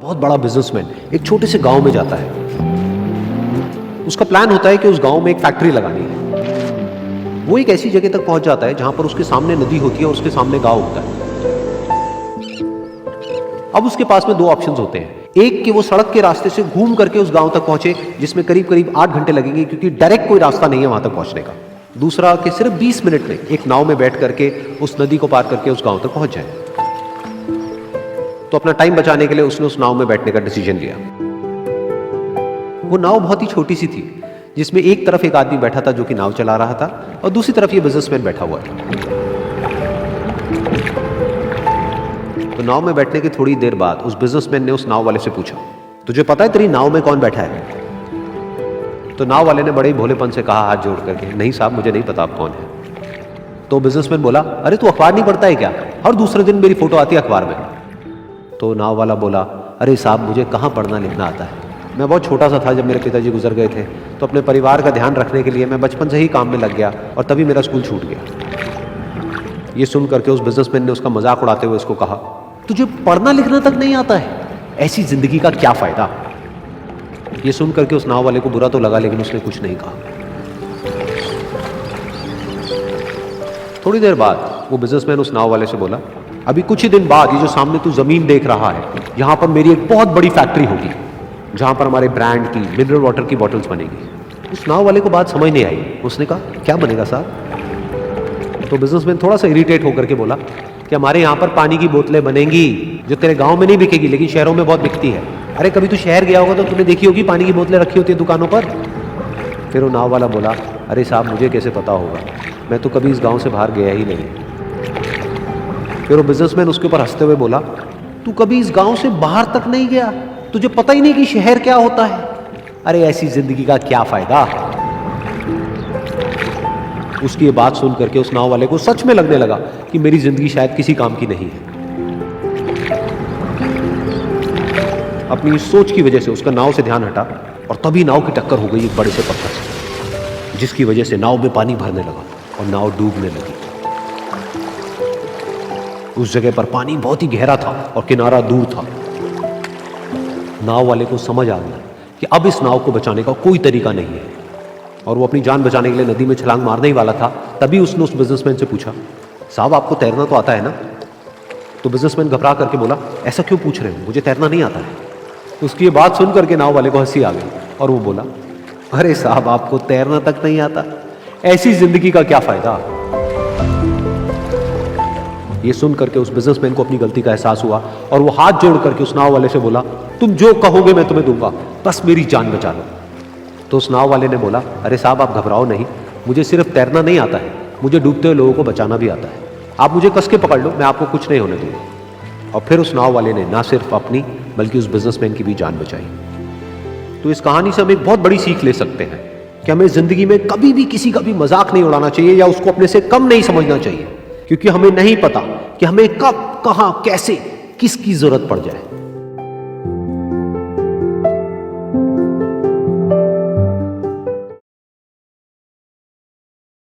बहुत बड़ा बिजनेसमैन एक छोटे से गांव में जाता है। उसका प्लान होता है कि उस गांव में एक फैक्ट्री लगानी है। वो एक ऐसी जगह तक पहुंच जाता है जहां पर उसके सामने नदी होती है और उसके सामने गांव होता है। अब उसके पास में दो ऑप्शंस होते हैं। एक कि वो सड़क के रास्ते से घूम करके उस गांव तक पहुंचे, जिसमें करीब करीब 8 घंटे लगेंगे, क्योंकि डायरेक्ट कोई रास्ता नहीं है वहां तक पहुंचने का। दूसरा कि सिर्फ 20 मिनट में एक नाव में बैठ करके उस नदी को पार करके उस गांव तक पहुंच जाए। तो अपना टाइम बचाने के लिए उसने उस नाव में बैठने का डिसीजन लिया। वो नाव बहुत ही छोटी सी थी, जिसमें एक तरफ एक आदमी बैठा था जो कि नाव चला रहा था और दूसरी तरफ ये बिजनेसमैन बैठा हुआ था। तो नाव में बैठने की थोड़ी देर बाद उस बिजनेसमैन ने उस नाव वाले से पूछा, तुझे पता है तेरी नाव में कौन बैठा है? तो नाव वाले ने बड़े ही भोलेपन से कहा हाथ जोड़ करके, नहीं साहब मुझे नहीं पता आप कौन है। तो बिजनेसमैन बोला, अरे तू अखबार नहीं पढ़ता है क्या? हर दूसरे दिन मेरी फोटो आती है अखबार में। तो नाव वाला बोला, अरे साहब मुझे कहाँ पढ़ना लिखना आता है, मैं बहुत छोटा सा था जब मेरे पिताजी गुजर गए थे, तो अपने परिवार का ध्यान रखने के लिए मैं बचपन से ही काम में लग गया और तभी मेरा स्कूल छूट गया। ये सुन करके उस बिजनेसमैन ने उसका मजाक उड़ाते हुए उसको कहा, तुझे पढ़ना लिखना तक नहीं आता है, ऐसी जिंदगी का क्या फायदा? ये सुन करके उस नाव वाले को बुरा तो लगा, लेकिन उसने कुछ नहीं कहा। थोड़ी देर बाद वो बिजनेसमैन उस नाव वाले से बोला, अभी कुछ ही दिन बाद ये जो सामने तू जमीन देख रहा है, यहां पर मेरी एक बहुत बड़ी फैक्ट्री होगी जहां पर हमारे ब्रांड की मिनरल वाटर की बॉटल्स बनेगी। उस नाव वाले को बात समझ नहीं आई। उसने कहा, क्या बनेगा साहब? तो बिजनेसमैन थोड़ा सा इरिटेट होकर के बोला कि हमारे यहाँ पर पानी की बोतलें बनेंगी जो तेरे गांव में नहीं बिकेगी लेकिन शहरों में बहुत बिकती है। अरे कभी तू शहर गया होगा तो तूने देखी होगी पानी की बोतलें रखी होती है दुकानों पर। फिर वो नाव वाला बोला, अरे साहब मुझे कैसे पता होगा, मैं तो कभी इस गाँव से बाहर गया ही नहीं। फिर वो बिजनेसमैन उसके ऊपर हंसते हुए बोला, तू कभी इस गांव से बाहर तक नहीं गया, तुझे पता ही नहीं कि शहर क्या होता है? अरे ऐसी जिंदगी का क्या फायदा? उसकी ये बात सुन करके उस नाव वाले को सच में लगने लगा कि मेरी जिंदगी शायद किसी काम की नहीं है। अपनी इस सोच की वजह से उसका नाव से ध्यान हटा और तभी नाव की टक्कर हो गई एक बड़े से पत्थर से, जिसकी वजह से नाव में पानी भरने लगा और नाव डूबने लगी। उस जगह पर पानी बहुत ही गहरा था और किनारा दूर था। नाव वाले को समझ आ गया कि अब इस नाव को बचाने का कोई तरीका नहीं है और वो अपनी जान बचाने के लिए नदी में छलांग मारने ही वाला था। तभी उसने उस बिजनेसमैन से पूछा, साहब आपको तैरना तो आता है ना? तो बिजनेसमैन घबरा करके बोला, ऐसा क्यों पूछ रहे हो, मुझे तैरना नहीं आता है। उसकी ये बात सुन करके नाव वाले को हंसी आ गई और वो बोला, अरे साहब आपको तैरना तक नहीं आता, ऐसी जिंदगी का क्या फायदा? ये सुन करके उस बिजनेसमैन को अपनी गलती का एहसास हुआ और वो हाथ जोड़ करके उस नाव वाले से बोला, तुम जो कहोगे मैं तुम्हें दूंगा, बस मेरी जान बचा लो। तो उस नाव वाले ने बोला, अरे साहब आप घबराओ नहीं, मुझे सिर्फ तैरना नहीं आता है, मुझे डूबते हुए लोगों को बचाना भी आता है। आप मुझे कस के पकड़ लो, मैं आपको कुछ नहीं होने दूंगा। और फिर उस नाव वाले ने ना सिर्फ अपनी बल्कि उस बिजनेसमैन की भी जान बचाई। तो इस कहानी से हम एक बहुत बड़ी सीख ले सकते हैं कि हमें जिंदगी में कभी भी किसी का भी मजाक नहीं उड़ाना चाहिए या उसको अपने से कम नहीं समझना चाहिए, क्योंकि हमें नहीं पता कि हमें कब, कहां, कैसे, किसकी जरूरत पड़ जाए।